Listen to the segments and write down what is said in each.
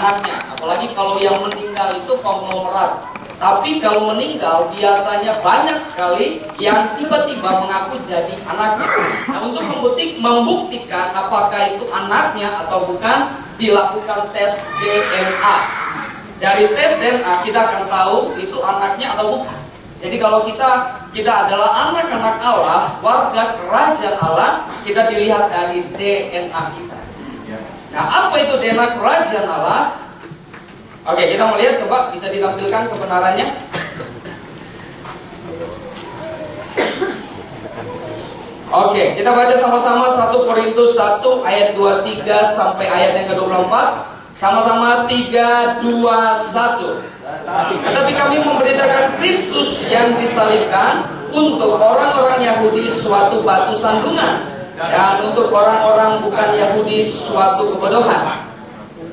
anaknya. Apalagi kalau yang meninggal itu konglomerat. Tapi kalau meninggal biasanya banyak sekali yang tiba-tiba mengaku jadi anaknya. Nah, untuk membuktikan apakah itu anaknya atau bukan, dilakukan tes DNA. Dari tes DNA kita akan tahu itu anaknya atau bukan. Jadi kalau kita adalah anak-anak Allah, warga kerajaan Allah, kita dilihat dari DNA kita. Nah, apa itu DNA kerajaan Allah? Oke, kita mau lihat, coba bisa ditampilkan kebenarannya. Oke, kita baca sama-sama 1 Korintus 1 ayat 23 sampai ayat yang ke-24. Sama-sama 3, 2, 1. Tetapi kami memberitakan Kristus yang disalibkan, untuk orang-orang Yahudi suatu batu sandungan, dan untuk orang-orang bukan Yahudi suatu kebodohan.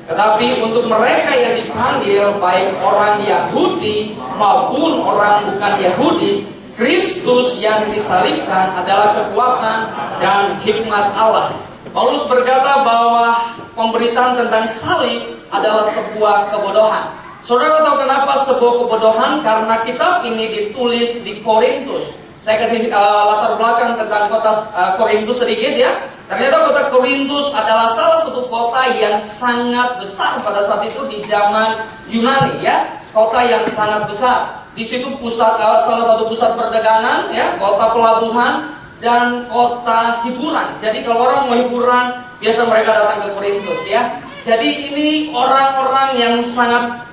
Tetapi untuk mereka yang dipanggil, baik orang Yahudi maupun orang bukan Yahudi, Kristus yang disalibkan adalah kekuatan dan hikmat Allah. Paulus berkata bahwa pemberitaan tentang salib adalah sebuah kebodohan. Saudara tahu kenapa sebuah kebodohan? Karena kitab ini ditulis di Korintus. Saya kasih latar belakang tentang kota Korintus sedikit ya. Ternyata kota Korintus adalah salah satu kota yang sangat besar pada saat itu di zaman Yunani ya. Kota yang sangat besar. Di situ pusat salah satu pusat perdagangan ya, kota pelabuhan dan kota hiburan. Jadi kalau orang mau hiburan, biasa mereka datang ke Korintus ya. Jadi ini orang-orang yang sangat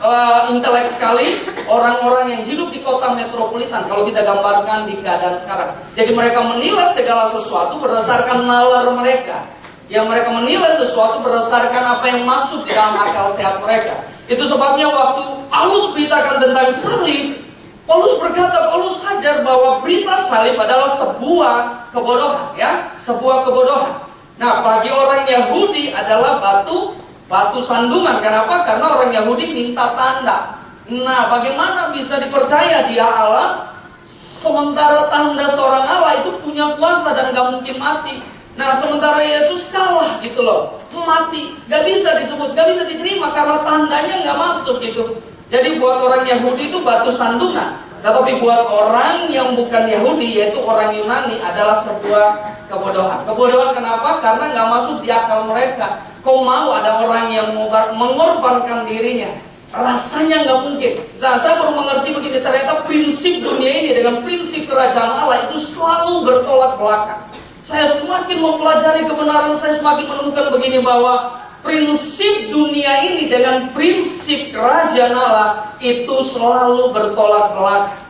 intelek sekali, orang-orang yang hidup di kota metropolitan. Kalau kita gambarkan di keadaan sekarang, jadi mereka menilai segala sesuatu berdasarkan nalar mereka. Yang mereka menilai sesuatu berdasarkan apa yang masuk di dalam akal sehat mereka. Itu sebabnya waktu Paulus beritakan tentang salib, Paulus berkata, Paulus sadar bahwa berita salib adalah sebuah kebodohan, ya, sebuah kebodohan. Nah, bagi orang Yahudi adalah batu sandungan. Kenapa? Karena orang Yahudi minta tanda. Nah, bagaimana bisa dipercaya dia Allah, sementara tanda seorang Allah itu punya kuasa dan gak mungkin mati. Nah, sementara Yesus kalah gitu loh, mati, gak bisa disebut, gak bisa diterima karena tandanya gak masuk gitu. Jadi buat orang Yahudi itu batu sandungan. Tetapi buat orang yang bukan Yahudi, yaitu orang Yunani, adalah sebuah kebodohan. Kebodohan kenapa? Karena gak masuk di akal mereka. Kau mau ada orang yang mengorbankan dirinya? Rasanya gak mungkin. Saya baru mengerti begini, ternyata prinsip dunia ini dengan prinsip kerajaan Allah itu selalu bertolak belakang. Saya semakin mempelajari kebenaran, saya semakin menemukan begini bahwa prinsip dunia ini dengan prinsip kerajaan Allah itu selalu bertolak belakang.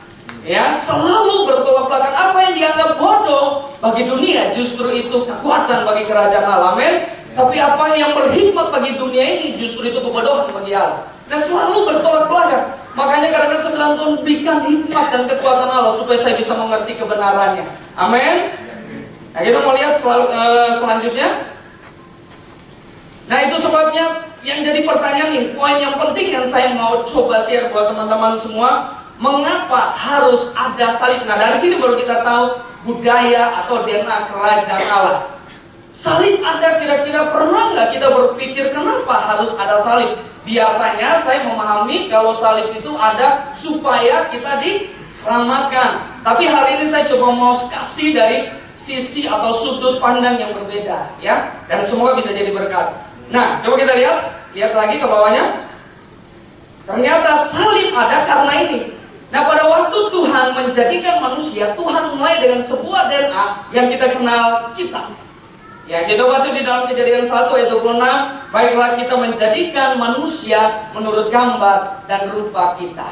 Ya, selalu bertolak belakang. Apa yang dianggap bodoh bagi dunia justru itu kekuatan bagi kerajaan Allah. Amin. Tapi apa yang berhikmat bagi dunia ini justru itu kebodohan bagi Allah. Nah, selalu bertolak belakang. Makanya kadang-kadang saya bilang, Tuhan berikan hikmat dan kekuatan Allah supaya saya bisa mengerti kebenarannya. Amin. Nah, kita mau lihat selanjutnya. Nah, itu sebabnya yang jadi pertanyaan nih, poin yang penting yang saya mau coba share buat teman-teman semua, mengapa harus ada salib? Nah, dari sini baru kita tahu budaya atau DNA kerajaan Allah. Salib ada, kira-kira pernah nggak kita berpikir kenapa harus ada salib? Biasanya saya memahami kalau salib itu ada supaya kita diselamatkan. Tapi hari ini saya coba mau kasih dari sisi atau sudut pandang yang berbeda, ya, dan semoga bisa jadi berkat. Nah, coba kita lihat lagi ke bawahnya. Ternyata salib ada karena ini. Nah, pada waktu Tuhan menjadikan manusia, Tuhan mulai dengan sebuah DNA yang kita kenal kitab. Ya, kita baca di dalam Kejadian 1 ayat 26, baiklah kita menjadikan manusia menurut gambar dan rupa kita.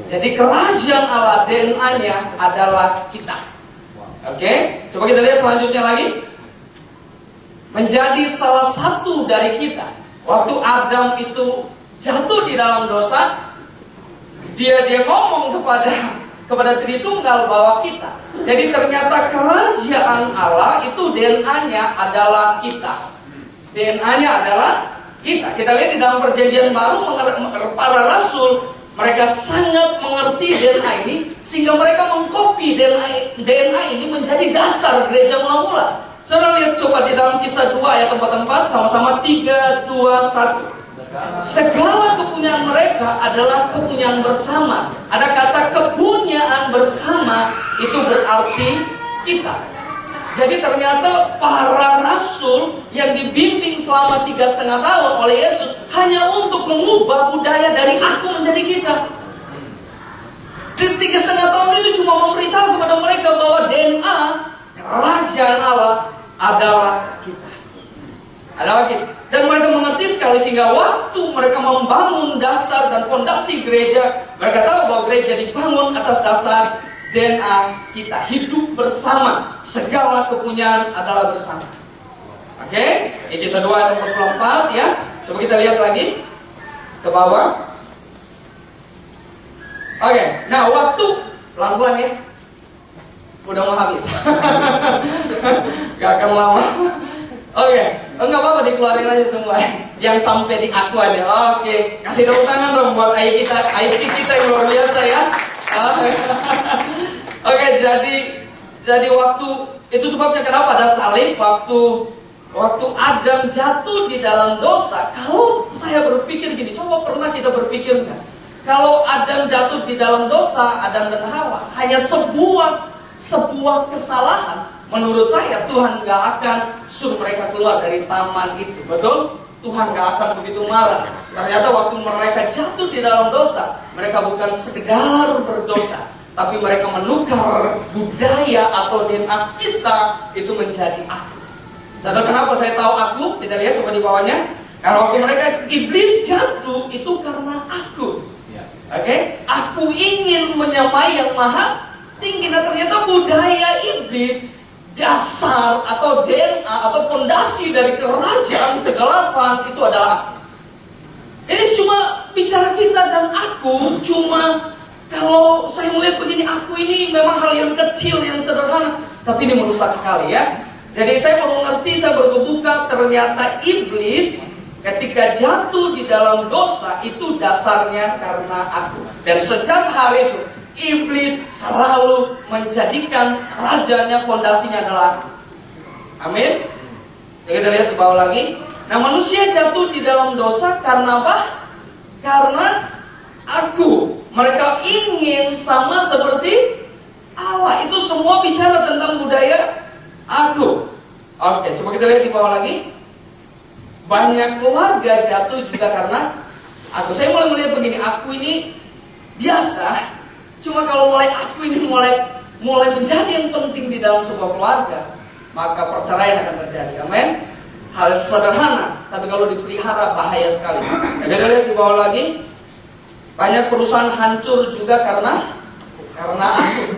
Jadi kerajaan Allah DNA-nya adalah kita. Oke, coba kita lihat selanjutnya lagi. Menjadi salah satu dari kita. Waktu Adam itu jatuh di dalam dosa, dia ngomong kepada Tritunggal bahwa kita. Jadi ternyata kerajaan Allah itu DNA-nya adalah kita. DNA-nya adalah kita. Kita lihat di dalam Perjanjian Baru, para rasul mereka sangat mengerti DNA ini, sehingga mereka mengkopi DNA ini menjadi dasar gereja mula-mula. Saudara lihat coba di dalam Kisah 2 ayat 44, sama-sama 3, 2, 1. Segala kepunyaan mereka adalah kepunyaan bersama. Ada kata kepunyaan bersama, itu berarti kita. Jadi ternyata para rasul yang dibimbing selama 3,5 tahun oleh Yesus hanya untuk mengubah budaya dari aku menjadi kita. 3,5 tahun itu cuma memberitahu kepada mereka bahwa DNA kerajaan Allah adalah kita. Adalah kita. Dan mereka mengerti sekali sehingga waktu mereka membangun dasar dan fondasi gereja, mereka tahu bahwa gereja dibangun atas dasar DNA kita. Hidup bersama. Segala kepunyaan adalah bersama. Oke? Ini Kisah 2 ayat 44 ya. Coba kita lihat lagi ke bawah. Oke, nah waktu pelan-pelan ya. Udah mau habis. Gak akan lama. Oke, enggak apa-apa dikeluarin aja semua. Yang sampai di aku aja. Oke, kasih tepuk tangan dong buat IT kita yang luar biasa ya. Oke, jadi waktu itu sebabnya kenapa ada salib waktu Adam jatuh di dalam dosa. Kalau saya berpikir gini, coba pernah kita berpikir nggak? Kalau Adam jatuh di dalam dosa, Adam dan Hawa hanya sebuah kesalahan. Menurut saya Tuhan gak akan suruh mereka keluar dari taman itu. Betul? Tuhan gak akan begitu marah. Ternyata waktu mereka jatuh di dalam dosa, mereka bukan sekedar berdosa, tapi mereka menukar budaya atau DNA kita itu menjadi aku. Jadi kenapa saya tahu aku? Kita lihat coba di bawahnya. Karena waktu mereka iblis jatuh itu karena aku. Oke? Aku ingin menyamai yang maha tinggi. Nah ternyata budaya iblis, dasar atau DNA atau fondasi dari kerajaan kegelapan itu adalah aku. Ini cuma bicara kita dan aku. Cuma kalau saya melihat begini, aku ini memang hal yang kecil, yang sederhana, tapi ini merusak sekali ya. Jadi saya baru ngerti, saya baru kebuka, ternyata iblis ketika jatuh di dalam dosa itu dasarnya karena aku. Dan sejak hari itu iblis selalu menjadikan rajanya, fondasinya adalah aku. Amin. Jadi kita lihat di bawah lagi. Nah manusia jatuh di dalam dosa karena apa? Karena aku. Mereka ingin sama seperti Allah. Itu semua bicara tentang budaya aku. Oke, coba kita lihat di bawah lagi. Banyak keluarga jatuh juga karena aku. Saya mulai melihat begini, aku ini biasa. Cuma kalau aku ini mulai menjadi yang penting di dalam sebuah keluarga, maka perceraian akan terjadi. Amin. Hal sederhana, tapi kalau dipelihara bahaya sekali. Nah, kita lihat di bawah lagi. Banyak perusahaan hancur juga karena aku.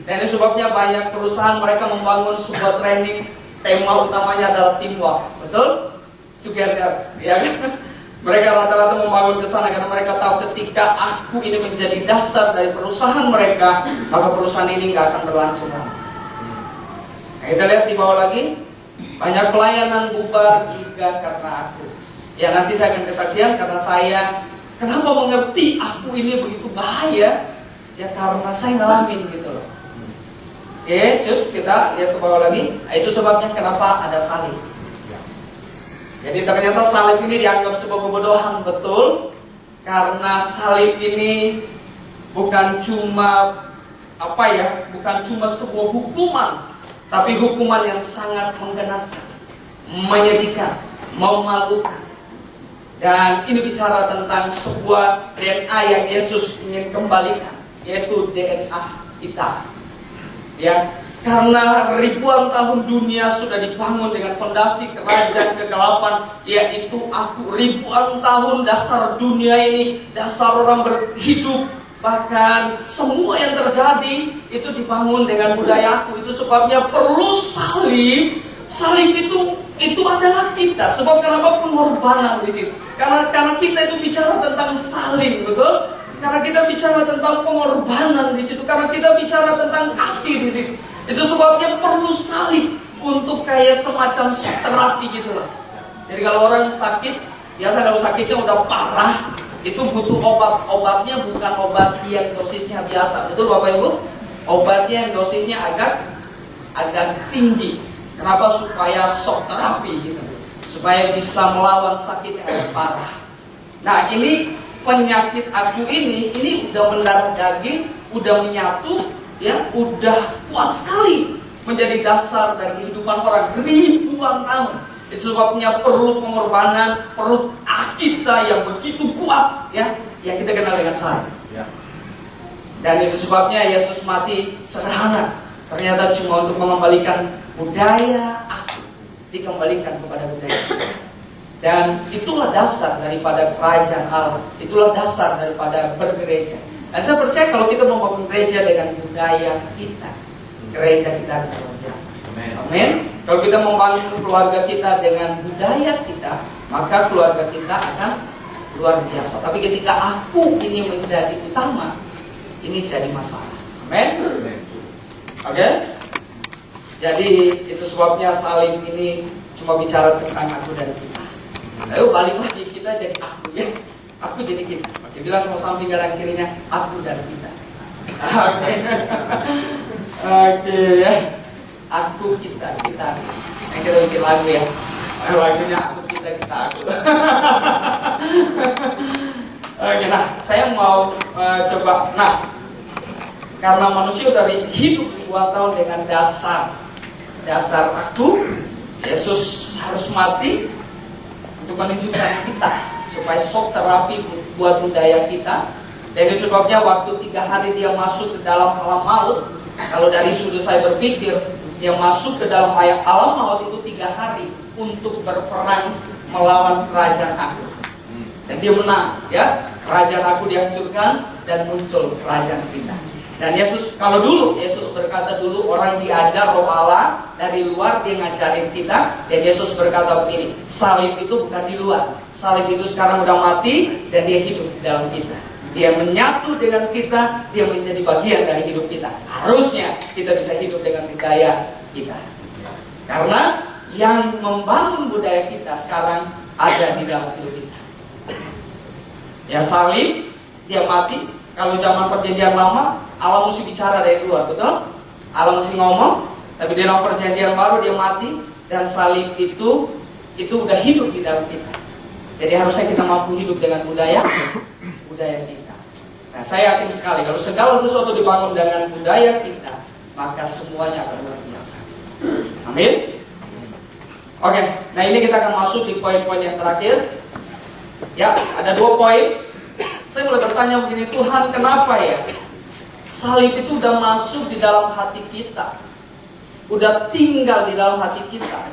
Dan ini sebabnya banyak perusahaan mereka membangun sebuah training, tema utamanya adalah teamwork. Betul? Together, ya kan? Mereka rata-rata membangun ke sana karena mereka tahu ketika aku ini menjadi dasar dari perusahaan mereka, maka perusahaan ini nggak akan berlangsung lama. Nah, kita lihat di bawah lagi, banyak pelayanan bubar juga karena aku. Ya nanti saya akan kesaksian karena saya kenapa mengerti aku ini begitu bahaya, ya karena saya ngalamin gitu loh. Oke, cus kita lihat ke bawah lagi. Nah, itu sebabnya kenapa ada salib. Jadi ternyata salib ini dianggap sebuah kebodohan, betul? Karena salib ini bukan cuma bukan cuma sebuah hukuman, tapi hukuman yang sangat menggenaskan, menyedihkan, memalukan. Dan ini bicara tentang sebuah DNA yang Yesus ingin kembalikan, yaitu DNA kita. Ya, karena ribuan tahun dunia sudah dibangun dengan fondasi kerajaan kegelapan, yaitu aku. Ribuan tahun dasar dunia ini, dasar orang berhidup, bahkan semua yang terjadi itu dibangun dengan budaya aku. Itu sebabnya perlu salib. Salib itu adalah kita. Sebab kenapa pengorbanan di situ? Karena kita itu bicara tentang salib, betul? Karena kita bicara tentang pengorbanan di situ. Karena kita bicara tentang kasih di situ. Itu sebabnya perlu salib untuk kayak semacam terapi gitu lah. Jadi kalau orang sakit, biasa kalau sakitnya udah parah, itu butuh obat. Obatnya bukan obat yang dosisnya biasa. Betul Bapak Ibu? Obatnya yang dosisnya agak tinggi. Kenapa? Supaya shock terapi gitu. Supaya bisa melawan sakit yang agak parah. Nah, ini penyakit aku ini udah mendarah daging, udah menyatu, ya, udah kuat sekali menjadi dasar dari kehidupan orang ribuan tahun. Itu sebabnya perlu pengorbanan, perlu kita yang begitu kuat, ya, yang kita kenal dengan salib. Dan itu sebabnya Yesus mati sederhana. Ternyata cuma untuk mengembalikan budaya aku, dikembalikan kepada budaya kita. Dan itulah dasar daripada kerajaan Allah. Itulah dasar daripada bergereja. Dan saya percaya kalau kita membangun gereja dengan budaya kita, gereja kita akan luar biasa. Amin. Kalau kita membangun keluarga kita dengan budaya kita, maka keluarga kita akan luar biasa. Tapi ketika aku ini menjadi utama, ini jadi masalah. Amin. Oke. Jadi itu sebabnya salib ini cuma bicara tentang aku dan kita. Ayo balik lagi, kita jadi aku, ya. Aku jadi kita. Oke, bilang sama samping kanan kirinya, aku dan kita. Oke. Oke, ya. Aku kita. Yang kita bikin lagu, ya. Lagunya aku kita aku. Oke, nah saya mau coba. Nah, karena manusia dari hidup ribuan tahun dengan dasar aku, Yesus harus mati untuk menunjukkan kita supaya shock terapi buat budaya kita. Dan itu sebabnya waktu 3 hari dia masuk ke dalam alam maut. Kalau dari sudut saya berpikir, dia masuk ke dalam alam maut itu 3 hari untuk berperang melawan kerajaan aku. Dan dia menang, ya. Kerajaan aku dihancurkan dan muncul kerajaan kita. Dan Yesus, kalau dulu Yesus berkata dulu orang diajar roh Allah dari luar, dia ngajarin kita. Dan Yesus berkata begini, salib itu bukan di luar, salib itu sekarang udah mati dan dia hidup di dalam kita. Dia menyatu dengan kita, dia menjadi bagian dari hidup kita. Harusnya kita bisa hidup dengan budaya kita. Karena yang membangun budaya kita sekarang ada di dalam hidup kita. Ya, salib, dia mati. Kalau zaman perjanjian lama, Allah mesti bicara dari luar, betul? Allah mesti ngomong, tapi di dalam perjanjian baru dia mati, dan salib itu udah hidup di dalam kita. Jadi harusnya kita mampu hidup dengan budaya kita. Nah, saya yakin sekali kalau segala sesuatu dibangun dengan budaya kita, maka semuanya akan luar biasa. Amin. Oke, nah ini kita akan masuk di poin-poin yang terakhir. Ya, ada 2 poin. Saya mulai bertanya begini, Tuhan kenapa ya salib itu udah masuk di dalam hati kita, udah tinggal di dalam hati kita,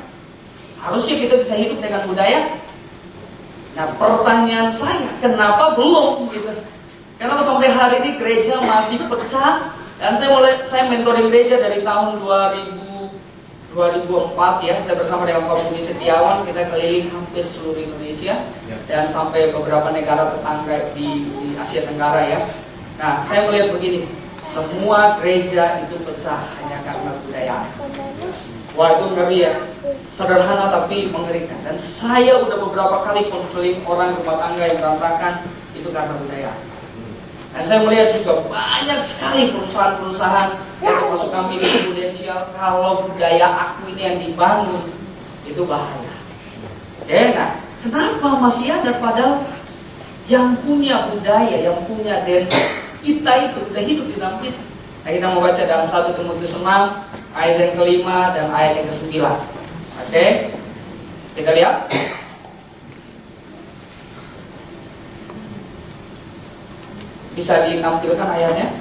harusnya kita bisa hidup dengan budaya. Nah, pertanyaan saya, kenapa belum gitu? Kenapa sampai hari ini gereja masih pecah? Dan saya mentoring gereja dari tahun 2004 ya. Saya bersama dengan Pak Budi Setiawan, kita keliling hampir seluruh Indonesia dan sampai beberapa negara tetangga di Asia Tenggara ya. Nah, saya melihat begini, semua gereja itu pecah hanya karena budaya. Wah, itu ngeri ya. Sederhana tapi mengerikan. Dan saya udah beberapa kali konseling orang rumah tangga yang berantakan, itu karena budaya. Dan saya melihat juga banyak sekali perusahaan-perusahaan, termasuk kami di Prudensial, kalau budaya aku ini yang dibangun, itu bahaya. Oke, nah kenapa masih ada? Padahal yang punya budaya, yang punya DNA, kita itu udah hidup di dalam kita. Nah, kita mau baca dalam 1 Timotius 6 ayat yang ke-5 dan ayat yang ke-9. Oke, kita lihat. Bisa ditampilkan ayatnya?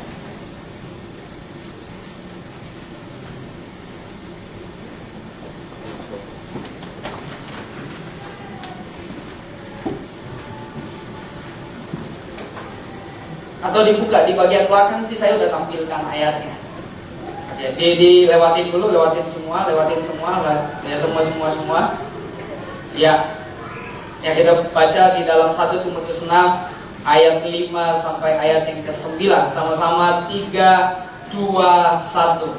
Atau dibuka di bagian belakang sih, saya udah tampilkan ayatnya. Jadi dilewatin dulu, lewatin semua ya, semua. Ya. Ya, kita baca di dalam 1 Timotius 6 ayat 5 sampai ayat yang ke-9. Sama-sama 3, 2, 1.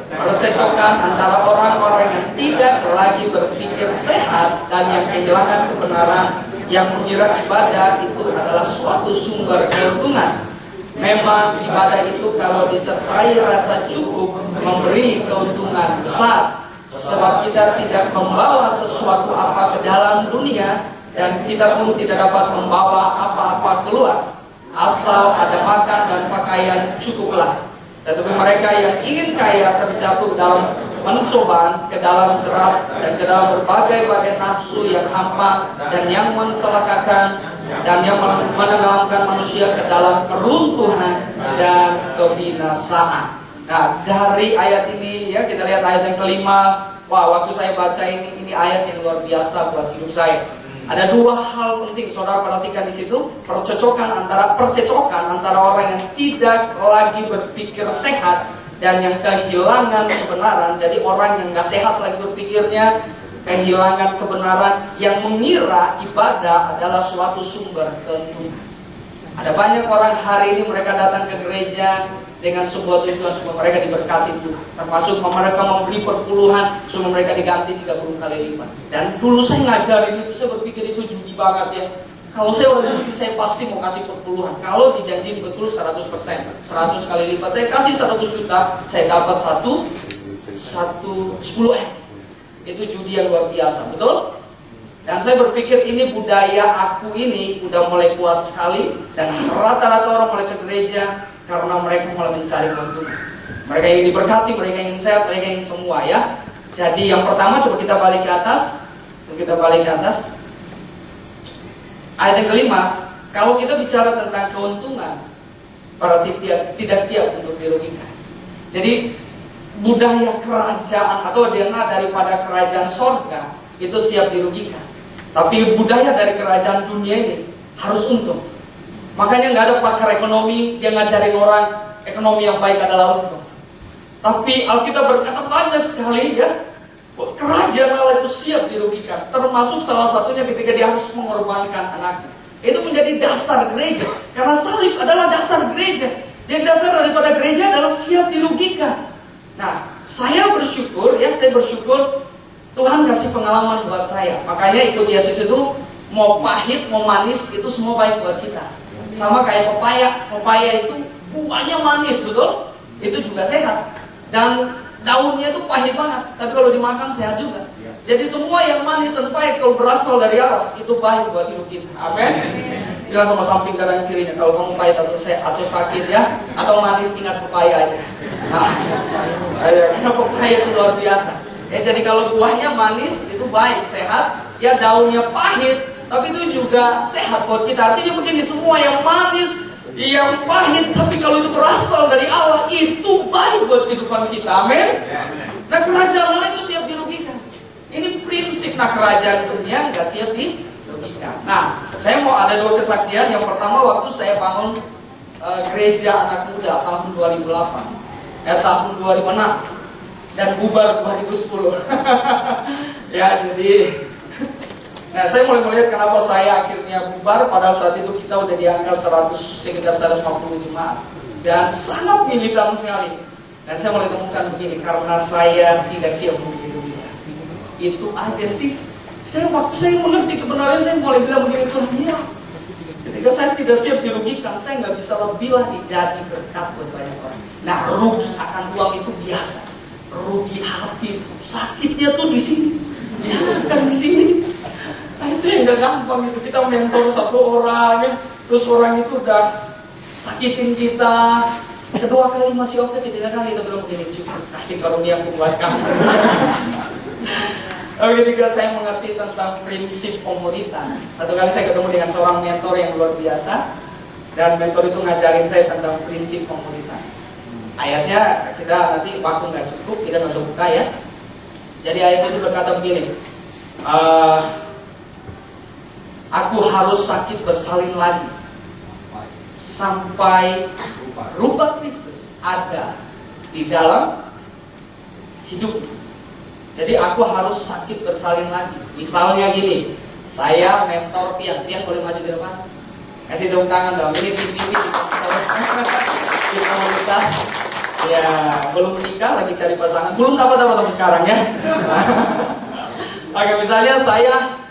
Percekcokan antara orang-orang yang tidak lagi berpikir sehat dan yang kehilangan kebenaran, yang mengira ibadah itu adalah suatu sumber keuntungan. Memang ibadah itu kalau disertai rasa cukup memberi keuntungan besar, sebab kita tidak membawa sesuatu apa ke dalam dunia dan kita pun tidak dapat membawa apa-apa keluar. Asal ada makan dan pakaian cukuplah. Tetapi mereka yang ingin kaya terjatuh dalam pencobaan, ke dalam jerat, dan ke dalam berbagai-bagai nafsu yang hampa dan yang mencelakakan, dan yang menenggelamkan manusia ke dalam keruntuhan dan kebinasaan. Nah, dari ayat ini ya, kita lihat ayat yang kelima. Wah, waktu saya baca ini ayat yang luar biasa buat hidup saya. Ada dua hal penting, saudara perhatikan di situ. Percecokan antara orang yang tidak lagi berpikir sehat dan yang kehilangan kebenaran. Jadi orang yang gak sehat lagi berpikirnya, kehilangan kebenaran, yang mengira ibadah adalah suatu sumber keuntungan. Ada banyak orang hari ini mereka datang ke gereja dengan sebuah tujuan supaya mereka diberkati Tuhan. Termasuk mereka memberi perpuluhan supaya mereka diganti 30 kali lipat. Dan dulu saya ngajarin itu, saya berpikir itu judi banget ya. Kalau saya orang judi, saya pasti mau kasih perpuluhan. Kalau dijanjiin betul 100%, 100 kali lipat. Saya kasih 100 juta, saya dapat 10M. Itu judi yang luar biasa, betul? Dan saya berpikir ini budaya aku ini udah mulai kuat sekali. Dan rata-rata orang mulai ke gereja karena mereka mulai mencari keuntungan. Mereka ingin diberkati, mereka ingin sehat, mereka ingin semua ya. Jadi yang pertama, coba kita balik ke atas. Ayat yang kelima, kalau kita bicara tentang keuntungan, berarti tidak siap untuk dirugikan. Jadi budaya kerajaan atau DNA daripada kerajaan sorga itu siap dirugikan. Tapi budaya dari kerajaan dunia ini harus untung. Makanya nggak ada pakar ekonomi yang ngajarin orang ekonomi yang baik adalah untung. Tapi Alkitab berkata banyak sekali ya, kerajaan Allah itu siap dirugikan. Termasuk salah satunya ketika dia harus mengorbankan anaknya. Itu menjadi dasar gereja. Karena salib adalah dasar gereja. Yang dasar daripada gereja adalah siap dirugikan. Nah, saya bersyukur Tuhan kasih pengalaman buat saya. Makanya ikut Yesus itu mau pahit, mau manis, itu semua baik buat kita. Sama kayak pepaya itu buahnya manis, betul? Itu juga sehat. Dan daunnya itu pahit banget, tapi kalau dimakan sehat juga. Jadi semua yang manis dan pahit kalau berasal dari Allah, itu baik buat hidup kita. Amin. Bilang sama samping kanan kirinya, kalau kamu pahit atau sakit ya, atau manis, ingat pepaya aja. Nah, karena pepaya itu luar biasa. Ya, jadi kalau buahnya manis itu baik, sehat. Ya daunnya pahit, tapi itu juga sehat buat kita. Artinya begini, semua yang manis, yang pahit, tapi kalau itu berasal dari Allah, itu baik buat kehidupan kita. Amin. Nah, kerajaan Allah itu siap dirugikan. Ini prinsip. Nah, kerajaan dunia nggak siap dirugikan. Nah, saya mau ada dua kesaksian. Yang pertama, waktu saya bangun gereja anak muda tahun 2008, tahun 2006. Dan bubar 2010. Ya, jadi nah, saya mulai melihat kenapa saya akhirnya bubar. Padahal saat itu kita udah di angka sekitar 150 jemaat. Dan sangat militan sekali. Dan saya mulai temukan begini, karena saya tidak siap untuk dunia. Itu aja sih. Waktu saya mengerti kebenaran, saya mulai bilang begini, Tuhan, ya, ketika saya tidak siap dirugikan, saya nggak bisa lebih lagi jadi berkat buat banyak orang. Nah, rugi akan uang itu biasa. Rugi hati, sakitnya tuh di sini, bukan di sini. Nah, itu yang gak gampang itu. Kita mentor satu orang ya, terus orang itu udah sakitin kita, kedua kali masih oke, ketiga kali kita belum begini, cukup kasih karunia buat kamu. Ketika saya mengerti tentang prinsip komunitas, satu kali saya ketemu dengan seorang mentor yang luar biasa, dan mentor itu ngajarin saya tentang prinsip komunitas. Ayatnya kita nanti waktu nggak cukup, kita nggak usah buka ya. Jadi ayat itu berkata begini, aku harus sakit bersalin lagi sampai rupa Kristus ada di dalam hidup. Jadi aku harus sakit bersalin lagi. Misalnya gini, saya mentor Pian boleh maju ke depan? Kasih tepuk tangan dong. Ini tim di komunitas. Ya, belum nikah, lagi cari pasangan. Belum dapat sampai sekarang ya. Oke, misalnya saya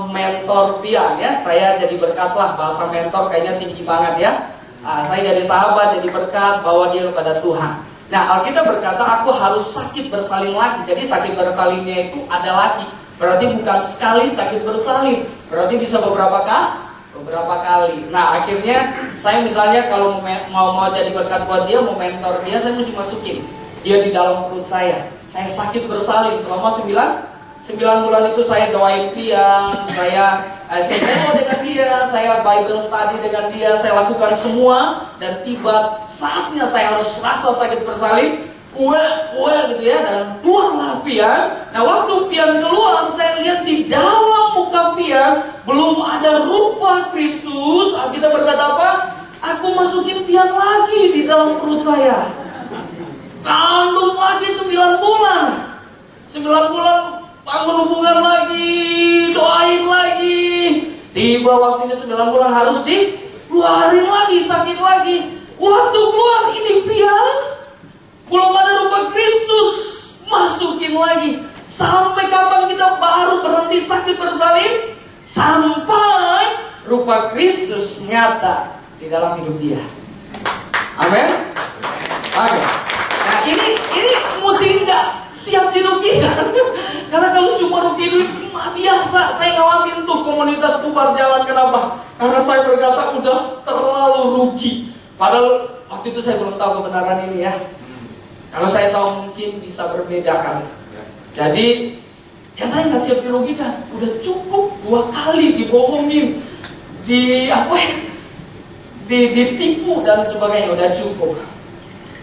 mentor Pian ya. Saya jadi berkat lah. Bahasa mentor kayaknya tinggi banget ya. Saya jadi sahabat, jadi berkat, bawa dia kepada Tuhan. Nah, Alkitab berkata aku harus sakit bersalin lagi. Jadi sakit bersalinnya itu ada lagi Berarti bukan sekali sakit bersalin, berarti bisa beberapa kali. Nah akhirnya saya misalnya kalau mau jadi berkat buat dia, mau mentor dia, saya mesti masukin dia di dalam perut saya. Saya sakit bersalin selama 9 bulan itu saya doain Pian, saya seno dengan dia, saya Bible study dengan dia, saya lakukan semua, dan tiba saatnya saya harus rasa sakit bersalin, gitu ya, dan keluarlah Pian. Nah waktu Pian keluar, saya lihat di dalam muka Pian belum ada rupa Kristus. Kita berkata apa? Aku masukin Pian lagi di dalam perut saya. Kandung lagi 9 bulan. 9 bulan bangun hubungan lagi, doain lagi. Tiba waktunya 9 bulan harus dikeluarin lagi, sakit lagi. Waktu keluar ini Pian belum ada rupa Kristus, masukin lagi. Sampai kapan kita baru berhenti sakit bersalin? Sampai rupa Kristus nyata di dalam hidup dia. Amin. Oke. Nah ini mesti nggak siap dirugikan. Karena kalau cuma rugi biasa, saya ngalamin tuh komunitas bubar jalan. Kenapa? Karena saya berkata udah terlalu rugi. Padahal waktu itu saya belum tahu kebenaran ini ya. Kalau saya tahu mungkin bisa berbeda kali. Jadi ya saya nggak siap dirugikan. Udah cukup 2 kali dibohongin, ditipu dan sebagainya, udah cukup.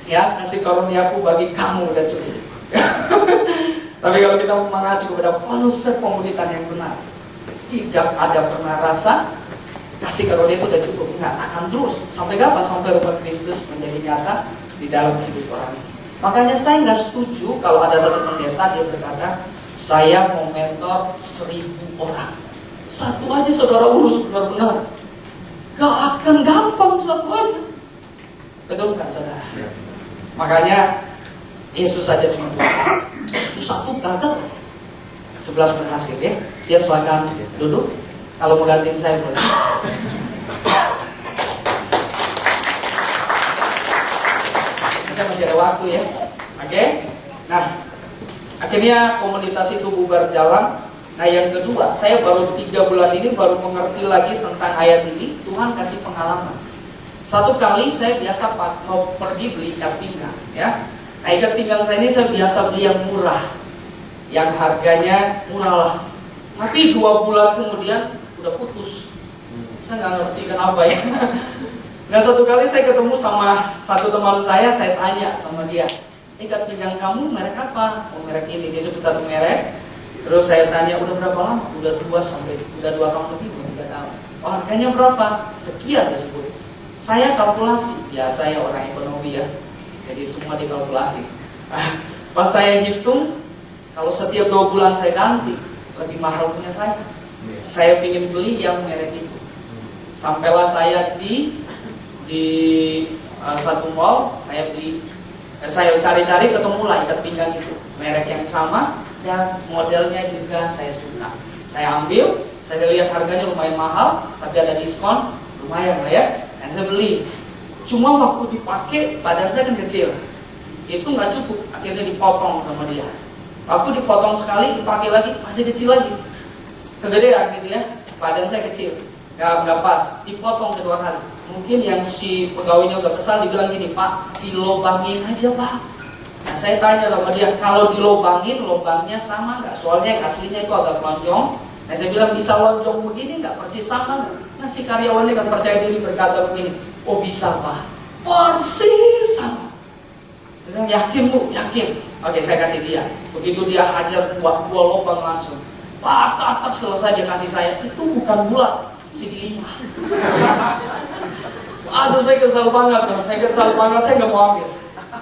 Ya, kasih karuniaku bagi kamu udah cukup. Tapi kalau kita mengacu kepada konsep pemuridan yang benar, tidak ada pernah rasa kasih karunia itu udah cukup. Enggak, akan terus. Sampai kapan? Sampai rupa Kristus menjadi nyata di dalam hidup orang ini. Makanya saya nggak setuju kalau ada satu pendeta dia berkata, saya mau mentor 1000 orang. Satu aja saudara urus benar-benar. Gak akan gampang satu aja. Betul kan saudara? Ya. Makanya Yesus saja cuma 2 kali. Itu 1 gagal, 11 berhasil ya. Dia silakan duduk. Kalau mau gantiin saya boleh. Saya masih ada waktu ya. Oke. Nah, akhirnya komunitas itu bubar jalan. Nah yang kedua, saya baru 3 bulan ini baru mengerti lagi tentang ayat ini. Tuhan kasih pengalaman. Satu kali saya biasa mau pergi beli ikat pinggang ya. Nah ikat pinggang saya ini saya biasa beli yang murah, yang harganya murah lah. Tapi 2 bulan kemudian udah putus. Saya nggak ngerti kenapa ya. Nah satu kali saya ketemu sama satu teman saya tanya sama dia, ikat pinggang kamu merek apa? Oh merek ini, dia sebut satu merek. Terus saya tanya udah berapa lama? Udah 2 tahun lebih, 3 tahun. Oh harganya berapa? Sekian dia sebut. Saya kalkulasi, biasa ya orang ekonomi ya, jadi semua dikalkulasi. Pas saya hitung, kalau setiap 2 bulan saya ganti, lebih mahal punya saya. Saya ingin beli yang merek itu. Sampailah saya di satu mall, saya cari-cari ketemulah ikat pinggang itu, merek yang sama dan modelnya juga saya suka. Saya ambil, saya lihat harganya lumayan mahal, tapi ada diskon, lumayan lah ya. Dan saya beli. Cuma waktu dipakai badan saya kan kecil, itu nggak cukup, akhirnya dipotong sama dia. Waktu dipotong sekali, dipakai lagi masih kecil lagi, kegedean gitu ya, badan saya kecil, nggak pas, dipotong kedua kali. Mungkin yang si pegawainya udah kesal, dibilang gini, Pak, dilobangin aja Pak. Nah saya tanya sama dia, kalau dilobangin, lobangnya sama nggak? Soalnya yang aslinya itu agak lonjong. Nah saya bilang, bisa lonjong begini nggak? Persis sama nggak? Nah si karyawannya kan percaya diri berkata begini, oh bisa Pak, persis sama. Dia bilang, yakin Bu? Yakin. Oke saya kasih dia. Begitu dia hajar 2 lubang langsung, tak selesai dia kasih saya. Itu bukan bulat, segi 5. Aduh saya kesal banget, saya nggak mau ambil.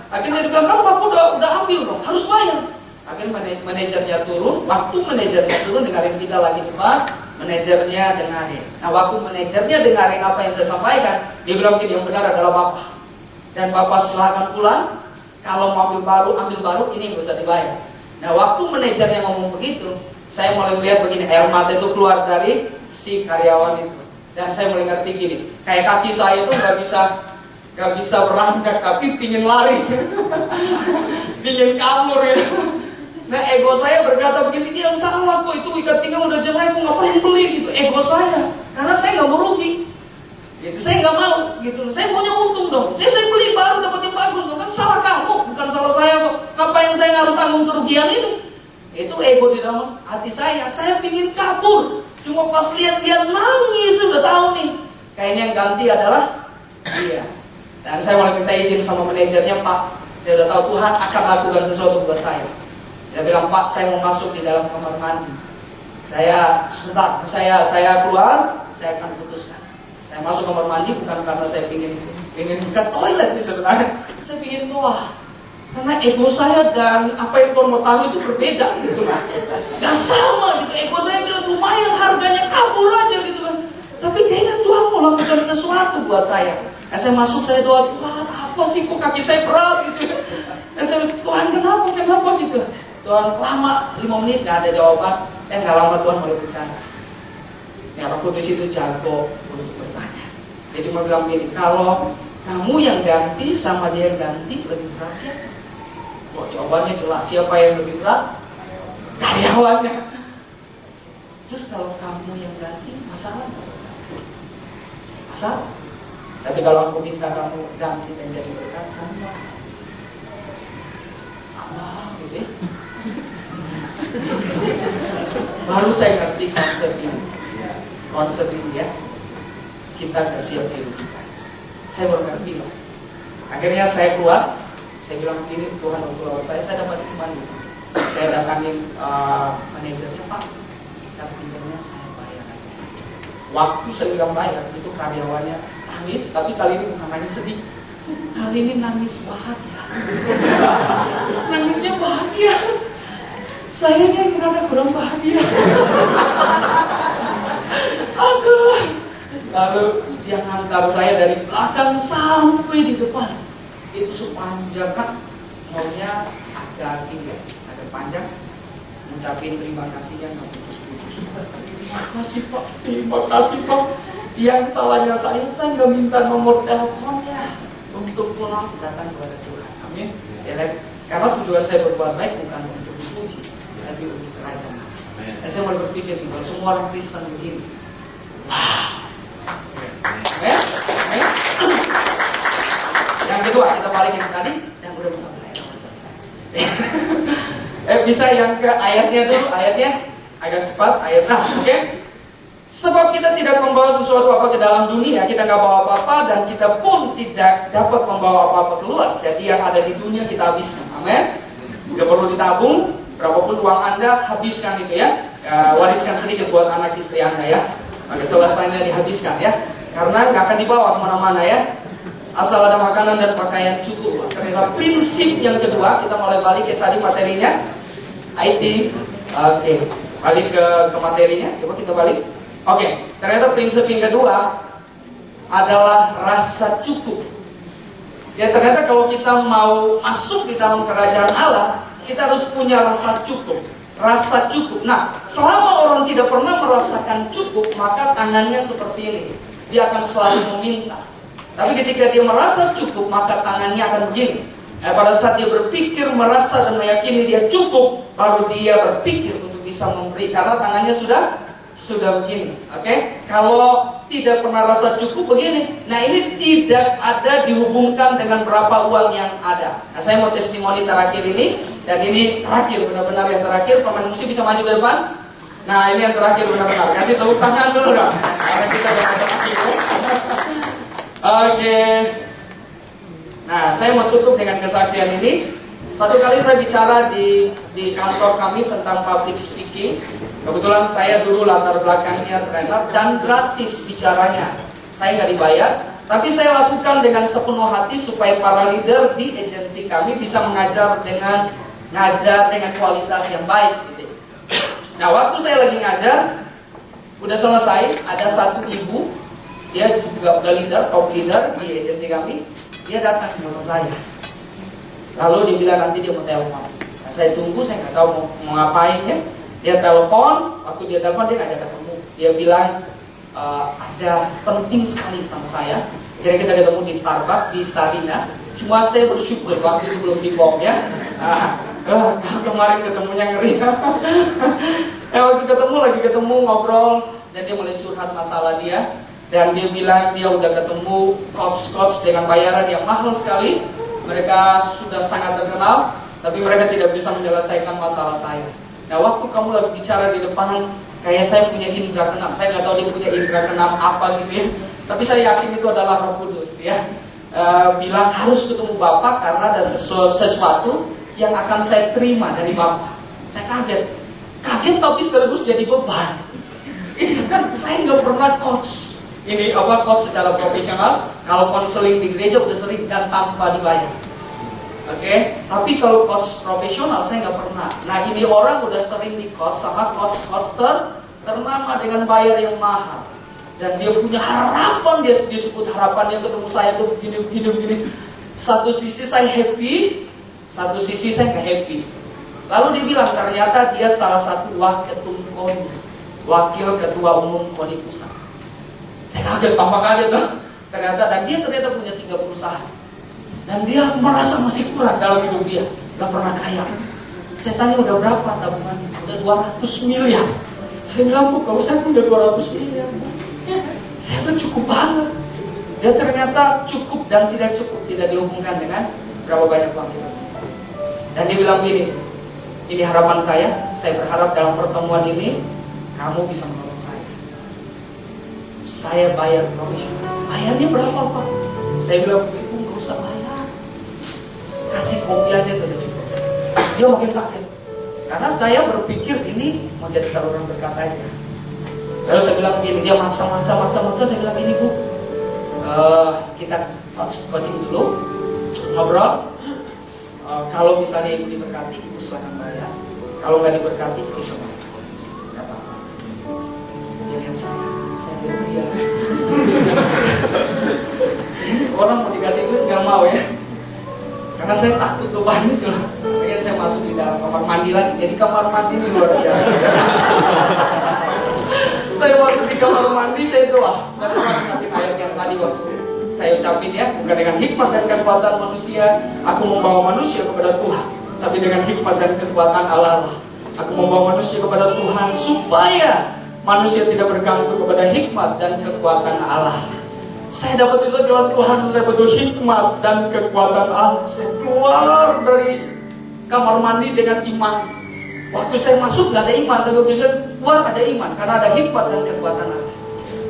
Akhirnya dia bilang, kan Bapak udah ambil dong, harus bayar. Akhirnya manajernya turun, waktu manajernya turun dengarin kita lagi depan, manajernya dengarin. Nah waktu manajernya dengarin apa yang saya sampaikan, dia bilang gini, yang benar adalah Bapak. Dan Bapak silakan pulang, kalau mau ambil baru, ini nggak usah dibayar. Nah waktu manajernya ngomong begitu, saya mulai melihat begini, air mata itu keluar dari si karyawan itu. Dan saya mulai ngerti gini, kayak kaki saya itu nggak bisa beranjak, tapi pingin lari, pingin kabur ya. Nah ego saya berkata begini, dia yang salah kok, itu ikat pinggang udah jelek, kok ngapain beli gitu. Ego saya, karena saya nggak mau rugi gitu, saya nggak mau gitu, saya maunya untung dong. Saya beli baru dapat yang bagus dong, kan salah kamu, bukan salah saya kok. Ngapain saya harus tanggung kerugian ini? Itu ego di dalam hati saya pingin kabur. Cuma pas lihat dia nangis, udah tahu nih, kayaknya yang ganti adalah dia. Dan saya mulai minta izin sama manajernya, Pak, saya udah tahu Tuhan akan lakukan sesuatu buat saya. Saya bilang, Pak, saya mau masuk di dalam kamar mandi. Sebentar, saya keluar, saya akan putuskan. Saya masuk kamar mandi bukan karena saya ingin ke toilet sih sebenarnya. Saya ingin doa. Karena ego saya dan apa yang Tuhan mau tahu itu berbeda gitu kan. Gak sama gitu. Ego saya bilang lumayan harganya, kabur aja gitu kan. Tapi kayaknya Tuhan mau lakukan sesuatu buat saya. Saya masuk, saya doa, Tuhan apa sih kok kaki saya berat gitu. Saya bilang, Tuhan kenapa gitu. Tuhan lama 5 menit gak ada jawaban. Gak lama Tuhan mulai bicara. Ya Roh Kudus itu jago untuk bertanya. Dia cuma bilang gini, kalau kamu yang ganti sama dia yang ganti, lebih berat siapa? Kok jawabannya jelas, siapa yang lebih berat? Karyawannya. Terus kalau kamu yang ganti, masalah? Masalah. Tapi kalau aku minta kamu ganti dan jadi berkat, kamu Allah gitu ya. Baru saya ngerti konsep ini ya. Kita gak siap dirugikan. Saya baru ngerti loh. Akhirnya saya keluar, saya bilang begini, Tuhan untuk lewat saya dapat iman gitu. Saya datangin manajernya, Pak, ikat pinggangnya saya bayar aja. Waktu saya bilang bayar, itu karyawannya nangis, tapi kali ini bukan nangis sedih, kali ini nangis bahagia. Nangisnya bahagia. Saya yang karena kurang bahagia. Aduh. Lalu dia ngantar saya dari belakang sampai di depan. Itu sepanjang kan maunya agak tinggi, agak panjang. Mengucapin terima kasihnya nggak putus-putus. Terima kasih Pak. Yang salahnya saya nggak minta nomor teleponnya untuk pulang datang kepada Tuhan. Amin. Ya, karena tujuan saya berbuat baik bukan untuk dipuji, tapi untuk kerajaan. Dan saya mulai berpikir kalau semua orang Kristen begini, wow. Yang kedua kita balik yang tadi, yang udah bersama saya. Bisa yang ke ayatnya dulu, ayatnya agak cepat ayatnya, oke? Sebab kita tidak membawa sesuatu apa ke dalam dunia, kita nggak bawa apa-apa dan kita pun tidak dapat membawa apa-apa keluar. Jadi yang ada di dunia kita habiskan, amin. Tidak perlu ditabung, berapapun uang Anda habiskan itu ya. Wariskan sedikit buat anak istri Anda ya. Maka selesainya dihabiskan ya. Karena nggak akan dibawa kemana-mana ya. Asal ada makanan dan pakaian cukup. Ternyata prinsip yang kedua, kita mulai balik ke tadi materinya. IT, oke. Balik ke materinya. Coba kita balik. Oke, ternyata prinsip yang kedua adalah rasa cukup. Ya ternyata kalau kita mau masuk di dalam kerajaan Allah, kita harus punya rasa cukup. Rasa cukup. Nah, selama orang tidak pernah merasakan cukup, maka tangannya seperti ini. Dia akan selalu meminta. Tapi ketika dia merasa cukup, maka tangannya akan begini. Pada saat dia berpikir, merasa dan meyakini dia cukup, baru dia berpikir untuk bisa memberi. Karena tangannya sudah begini, oke? Kalau tidak pernah rasa cukup begini. Nah ini tidak ada dihubungkan dengan berapa uang yang ada. Nah saya mau testimoni terakhir ini. Dan ini terakhir, benar-benar yang terakhir. Pemain musik bisa maju ke depan. Nah ini yang terakhir benar-benar. Kasih tepuk tangan dulu dong. Karena kita udah ada akhir. Oke. Nah saya mau tutup dengan kesaksian ini. Satu kali saya bicara di kantor kami tentang public speaking. Kebetulan saya dulu latar belakangnya trainer dan gratis bicaranya. Saya nggak dibayar, tapi saya lakukan dengan sepenuh hati supaya para leader di agensi kami bisa mengajar dengan kualitas yang baik. Gitu. Nah, waktu saya lagi ngajar, udah selesai, ada satu ibu, dia juga udah leader, top leader di agensi kami, dia datang sama saya. Lalu dia bilang nanti dia mau telepon. Nah, saya tunggu, saya nggak tahu mau ngapain ya. Dia telepon, waktu dia telepon dia ngajak ketemu. Dia bilang ada penting sekali sama saya. Kira kita ketemu di Starbucks di Sarina. Cuma saya bersyukur waktu itu belum di bom ya. Kemarin ketemunya ngeri. Waktu lagi ketemu ngobrol, dan dia mulai curhat masalah dia. Dan dia bilang dia udah ketemu coach dengan bayaran yang mahal sekali. Mereka sudah sangat terkenal, tapi mereka tidak bisa menyelesaikan masalah saya. Nah, waktu kamu lagi bicara di depan, kayak saya punya indera keenam. Saya nggak tahu dia punya indera keenam apa gitu ya. Tapi saya yakin itu adalah Roh Kudus ya. Bilang harus ketemu Bapak karena ada sesuatu yang akan saya terima dari Bapak. Saya kaget tapi sekaligus jadi beban. Ini kan saya nggak pernah coach. Ini coach secara profesional. Kalau konseling di gereja udah sering dan tanpa dibayar. Oke, tapi kalau coach profesional saya nggak pernah. Nah, ini orang udah sering di coach sama coach ternama dengan bayar yang mahal. Dan dia punya harapan, dia sebut harapannya ketemu saya tuh begini. Satu sisi saya happy, satu sisi saya nggak happy. Lalu dia bilang ternyata dia salah satu wakil ketua umum KONI pusat. Saya kaget tuh. Dan dia ternyata punya 3 perusahaan. Dan dia merasa masih kurang dalam hidup dia. Gak pernah kaya. Saya tanya udah berapa tabungan? Udah 200 miliar. Saya bilang, Bu, kalau saya punya 200 miliar, saya udah cukup banget. Dan ternyata cukup dan tidak cukup tidak dihubungkan dengan berapa banyak uang kita. Dan dia bilang gini, ini harapan saya berharap dalam pertemuan ini kamu bisa menolong saya. Saya bayar profesional. Bayarnya berapa, Pak? Saya bilang, Ibu nggak usah bayar. Kasih kopi aja udah cukup. Dia makin kaget. Karena saya berpikir ini mau jadi saluran berkat aja. Lalu saya bilang gini, dia maksa. Saya bilang gini, Bu, kita coaching dulu, ngobrol. Kalau misalnya Ibu diberkati, Ibu silakan bayar. Kalau nggak diberkati, Ibu bisa bayar. Nggak apa-apa. Dia lihat saya lihat dia. Orang mau dikasih duit nggak mau ya. Karena saya takut beban itu lah. Akhirnya saya masuk di dalam kamar mandi lagi. Jadi kamar mandi itu luar biasa. Saya masuk di kamar mandi, saya doa. Dan nanti ayat yang tadi waktu saya ucapin ya, bukan dengan hikmat dan kekuatan manusia aku membawa manusia kepada Tuhan, tapi dengan hikmat dan kekuatan Allah. Aku membawa manusia kepada Tuhan supaya manusia tidak bergantung kepada hikmat dan kekuatan Allah. Saya dapat itu jalan Tuhan, saya butuh hikmat dan kekuatan Allah. Saya keluar dari kamar mandi dengan iman. Waktu saya masuk nggak ada iman, tapi waktu saya keluar ada iman karena ada hikmat dan kekuatan Allah.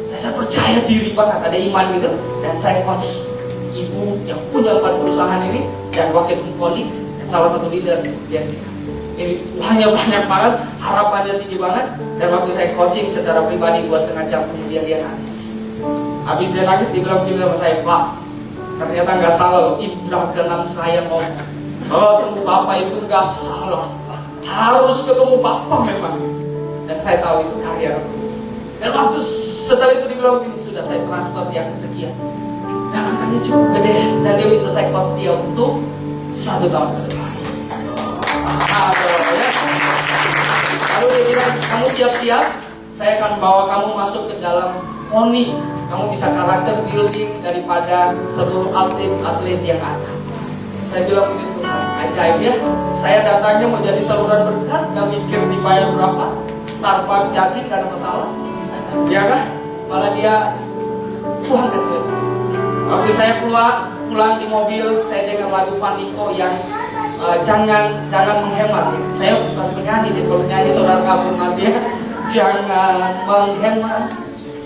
Saya percaya diri banget, ada iman gitu. Dan saya coach ibu yang punya 4 perusahaan ini dan wakil KONI dan salah satu leader yang ini uangnya banyak banget, harapannya tinggi banget. Dan waktu saya coaching secara pribadi 2,5 jam kemudian dia nangis. Habis dia nangis, dia bilang begini sama saya, Pak, ternyata nggak salah loh, indra keenam saya ngomong. Ketemu Bapak itu nggak salah, harus ketemu Bapak memang. Dan saya tahu itu karya Roh Kudus. Dan waktu setelah itu dibilang begini, sudah saya transfer yang sekian. Dan angkanya cukup gede. Dan dia minta saya coach dia untuk 1 tahun ke depan. Lalu dia bilang, kamu siap-siap, saya akan bawa kamu masuk ke dalam KONI. Kamu bisa karakter building daripada seluruh atlet yang ada. Saya bilang begitu, ajaib ya. Saya datangnya mau jadi saluran berkat, gak mikir dibayar berapa. Starbucks jakin gak ada masalah. Ya kan? Malah dia Tuhan kasih. Waktu saya pulang di mobil, saya dengar lagu Paniko yang jangan menghemat ya. Saya bukan penyanyi, jadi kalau nyanyi saudara kabur mati ya. Jangan menghemat,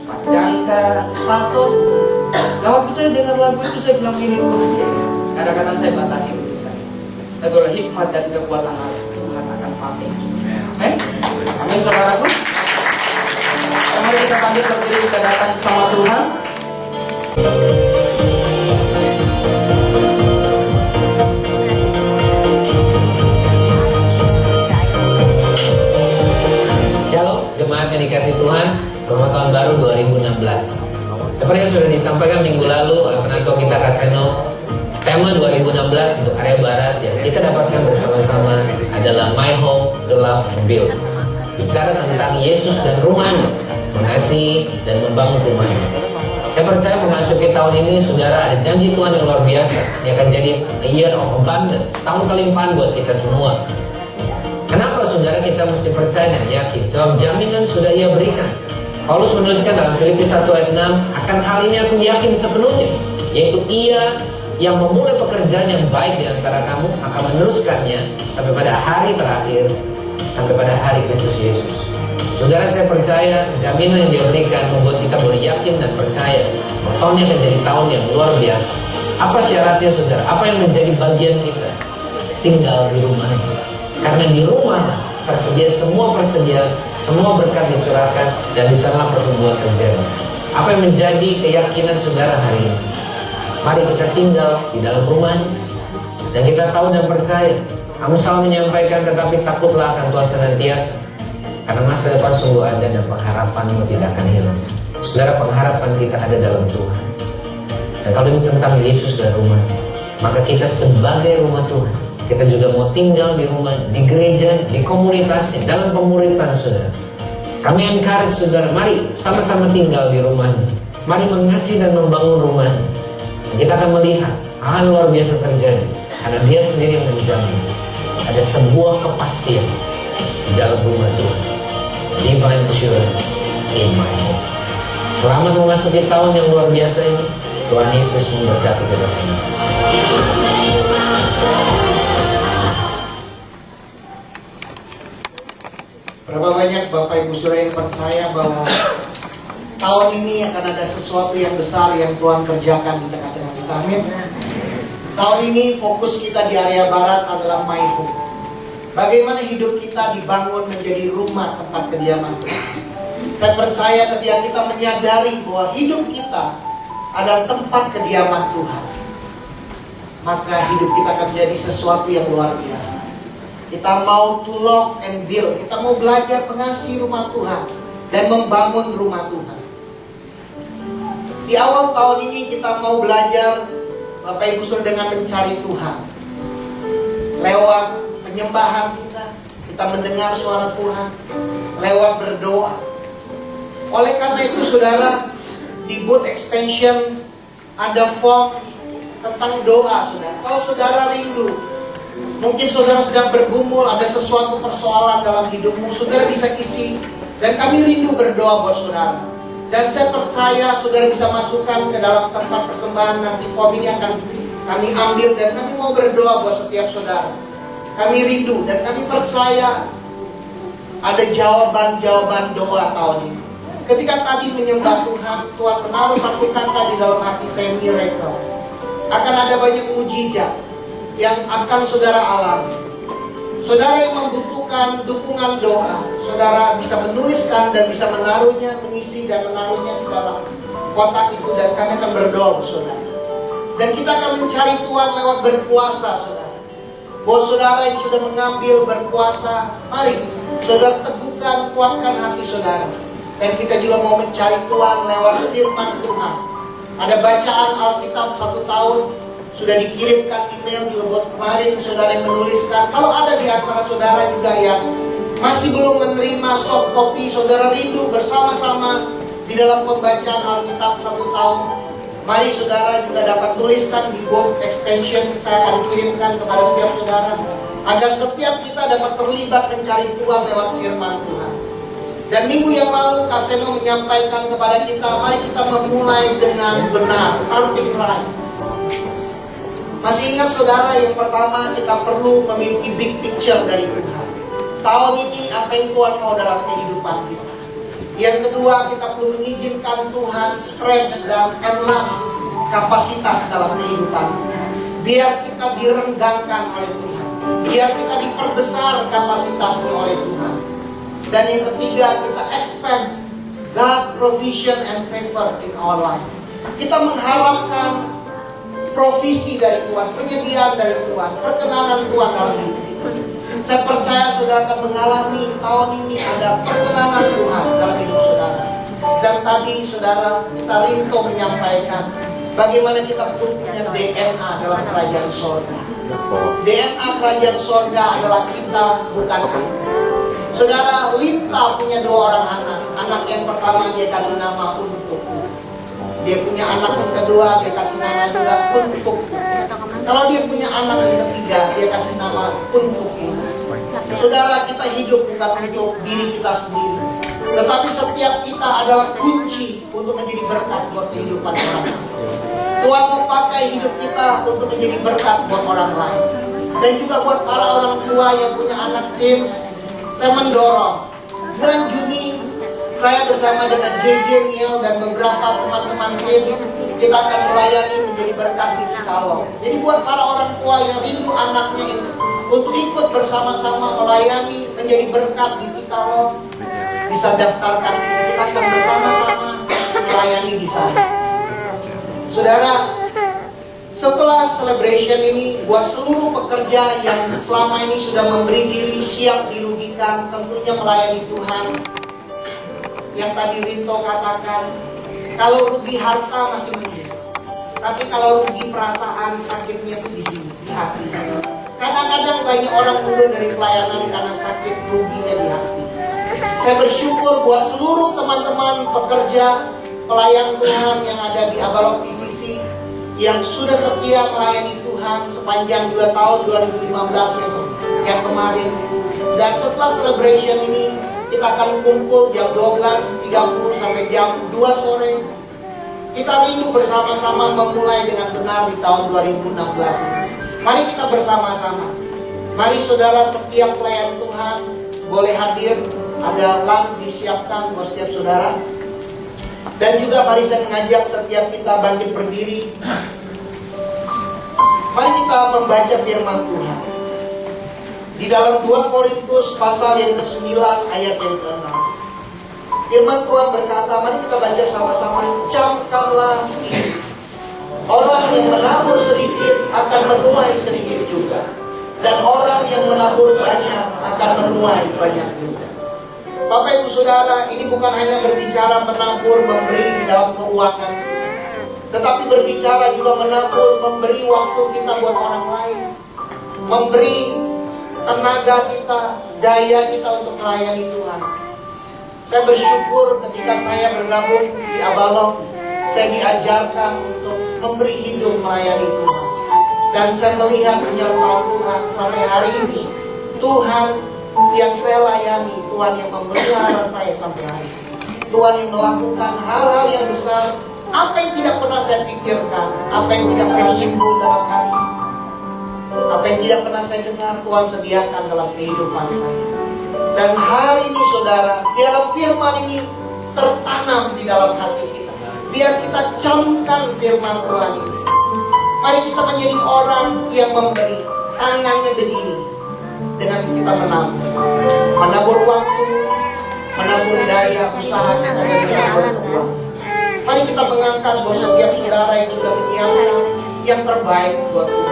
panjangkan patok. Nah, waktu saya dengar lagu itu saya bilang gini, kadang-kadang saya batasi diri saya. Tapi oleh hikmat dan kekuatan Allah, Tuhan akan pakai. Amin. Amin saudaraku. Mari kita panggil berdiri, kita datang sama Tuhan. Shalom, jemaat yang dikasih Tuhan. Selamat tahun baru 2016. Seperti yang sudah disampaikan minggu lalu oleh penatua kita Kaseno, tema 2016 untuk area barat yang kita dapatkan bersama-sama adalah My Home, The Love and Build. Bicara tentang Yesus dan rumahnya, mengasihi dan membangun rumahnya. Saya percaya memasuki tahun ini, saudara, ada janji Tuhan yang luar biasa. Ini akan jadi a year of abundance, tahun kelimpahan buat kita semua. Kenapa saudara kita mesti percaya dan yakin? Sebab jaminan sudah Ia berikan. Paulus menuliskan dalam Filipi 1 ayat 6, akan hal ini aku yakin sepenuhnya, yaitu Ia yang memulai pekerjaan yang baik di antara kamu akan meneruskannya sampai pada hari terakhir, sampai pada hari Kristus Yesus. Saudara, saya percaya jaminan yang Dia berikan membuat kita boleh yakin dan percaya bahwa tahun ini akan jadi tahun yang luar biasa. Apa syaratnya, saudara? Apa yang menjadi bagian kita? Tinggal di rumah. Karena di rumah tersedia semua persediaan, semua berkat dicurahkan, dan di sana pertumbuhan terjadi. Apa yang menjadi keyakinan saudara hari ini? Mari kita tinggal di dalam rumahnya. Dan kita tahu dan percaya. Amsal menyampaikan, tetapi takutlah akan Tuhan senantiasa, karena masa depan sungguh ada dan pengharapanmu tidak akan hilang. Saudara, pengharapan kita ada dalam Tuhan. Dan kalau ini tentang Yesus dan rumah, maka kita sebagai rumah Tuhan, kita juga mau tinggal di rumah, di gereja, di komunitasnya, dalam pemuritan saudara. Kami encourage saudara, mari sama-sama tinggal di rumahnya. Mari mengasihi dan membangun rumahnya. Kita akan melihat hal luar biasa terjadi, karena Dia sendiri yang menjamin. Ada sebuah kepastian di dalam rumah Tuhan. Divine assurance in my home. Selamat memasuki tahun yang luar biasa ini. Tuhan Yesus memberkati kita semua. Berapa banyak Bapak Ibu Saudara yang percaya bahwa tahun ini akan ada sesuatu yang besar yang Tuhan kerjakan di tengah-tengah kita. Amin. Tahun ini fokus kita di area barat adalah my home. Bagaimana hidup kita dibangun menjadi rumah tempat kediaman Tuhan. Saya percaya ketika kita menyadari bahwa hidup kita adalah tempat kediaman Tuhan, maka hidup kita akan menjadi sesuatu yang luar biasa. Kita mau to love and build. Kita mau belajar mengasihi rumah Tuhan dan membangun rumah Tuhan. Di awal tahun ini kita mau belajar, Bapak Ibu Saudara, dengan mencari Tuhan. Lewat penyembahan kita mendengar suara Tuhan. Lewat berdoa. Oleh karena itu saudara, di Booth Expansion ada form tentang doa saudara. Kalau saudara rindu, mungkin saudara sedang bergumul, ada sesuatu persoalan dalam hidupmu, saudara bisa isi. Dan kami rindu berdoa buat saudara. Dan saya percaya saudara bisa masukkan ke dalam tempat persembahan. Nanti form ini akan kami ambil dan kami mau berdoa buat setiap saudara. Kami rindu dan kami percaya ada jawaban-jawaban doa tahun ini. Ketika tadi menyembah Tuhan, Tuhan menaruh satu kata di dalam hati saya, miracle. Akan ada banyak mujizat yang akan saudara alami. Saudara yang membutuhkan dukungan doa, saudara bisa menuliskan dan bisa menaruhnya, mengisi dan menaruhnya di dalam kotak itu, dan kami akan berdoa untuk saudara. Dan kita akan mencari Tuhan lewat berpuasa saudara. Buat saudara yang sudah mengambil berpuasa, mari saudara teguhkan, kuatkan hati saudara. Dan kita juga mau mencari Tuhan lewat firman Tuhan. Ada bacaan Alkitab 1 tahun, sudah dikirimkan email juga buat kemarin saudara yang menuliskan. Kalau ada di antara saudara juga yang masih belum menerima soft copy, saudara rindu bersama-sama di dalam pembacaan Alkitab 1 tahun, mari saudara juga dapat tuliskan di Booth Expansion. Saya akan kirimkan kepada setiap saudara, agar setiap kita dapat terlibat mencari Tuhan lewat firman Tuhan. Dan minggu yang lalu Kaseno menyampaikan kepada kita, mari kita memulai dengan benar, starting right. Masih ingat saudara, yang pertama kita perlu memiliki big picture dari Tuhan. Tahun ini apa yang Tuhan mau dalam kehidupan kita. Yang kedua, kita perlu mengizinkan Tuhan stretch dan enlarge kapasitas dalam kehidupan kita. Biar kita direnggangkan oleh Tuhan. Biar kita diperbesar kapasitasnya oleh Tuhan. Dan yang ketiga, kita expect God provision and favor in our life. Kita mengharapkan provisi dari Tuhan, penyediaan dari Tuhan, perkenanan Tuhan dalam hidup kita. Saya percaya saudara akan mengalami tahun ini ada perkenanan Tuhan dalam hidup saudara. Dan tadi saudara, kita rindu menyampaikan bagaimana kita perlu punya DNA dalam kerajaan sorga. DNA kerajaan sorga adalah kita, bukan anak. Saudara, Linta punya 2 orang anak. Anak yang pertama dia kasih nama Untukku. Dia punya anak yang kedua, dia kasih nama juga untuk. Kalau dia punya anak yang ketiga, dia kasih nama untuk. Saudara, kita hidup bukan untuk diri kita sendiri, tetapi setiap kita adalah kunci untuk menjadi berkat buat kehidupan orang lain. Tuhan mau pakai hidup kita untuk menjadi berkat buat orang lain. Dan juga buat para orang tua yang punya anak teens, saya mendorong bulan Juni saya bersama dengan JJ Niel dan beberapa teman-teman teens, kita akan melayani menjadi berkat di Cikalong. Jadi buat para orang tua yang rindu anaknya itu untuk ikut bersama-sama melayani menjadi berkat di Cikalong, bisa daftarkan diri. Kita akan bersama-sama melayani di sana. Saudara, setelah celebration ini, buat seluruh pekerja yang selama ini sudah memberi diri siap dirugikan, tentunya melayani Tuhan. Yang tadi Rinto katakan, kalau rugi harta masih mending, tapi kalau rugi perasaan, sakitnya itu di sini, di hati. Kadang-kadang banyak orang mundur dari pelayanan karena sakit ruginya di hati. Saya bersyukur buat seluruh teman-teman pekerja pelayan Tuhan yang ada di Abalov PCC yang sudah setia melayani Tuhan sepanjang 2 tahun 2015 yang kemarin. Dan setelah celebration ini, kita akan kumpul jam 12.30 sampai jam 2 sore. Kita rindu bersama-sama memulai dengan benar di tahun 2016 ini. Mari kita bersama-sama. Mari saudara, setiap pelayan Tuhan boleh hadir. Ada lamp disiapkan buat setiap saudara. Dan juga mari saya mengajak setiap kita bangkit berdiri. Mari kita membaca firman Tuhan. Di dalam 2 Korintus pasal yang ke-9 ayat yang ke-6. Firman Tuhan berkata, mari kita baca sama-sama. Camkanlah ini. Orang yang menabur sedikit akan menuai sedikit juga. Dan orang yang menabur banyak akan menuai banyak juga. Bapak Ibu Saudara, ini bukan hanya berbicara menabur, memberi di dalam keuangan kita, tetapi berbicara juga menabur, memberi waktu kita buat orang lain, memberi tenaga kita, daya kita untuk melayani Tuhan. Saya bersyukur ketika saya bergabung di Abalov, saya diajarkan untuk memberi hidup melayani Tuhan. Dan saya melihat penyertaan Tuhan sampai hari ini. Tuhan yang saya layani, Tuhan yang memelihara saya sampai hari ini. Tuhan yang melakukan hal-hal yang besar, apa yang tidak pernah saya pikirkan, apa yang tidak pernah timbul dalam hati, apa yang tidak pernah saya dengar, Tuhan sediakan dalam kehidupan saya. Dan hari ini saudara, biarlah firman ini tertanam di dalam hati kita. Biar kita camkan firman Tuhan ini. Mari kita menjadi orang yang memberi, tangannya begini, dengan kita menabur. Menabur waktu, menabur daya, usaha kita, dan menabur uang. Mari kita mengangkat buat setiap saudara yang sudah menyiapkan yang terbaik buat Tuhan.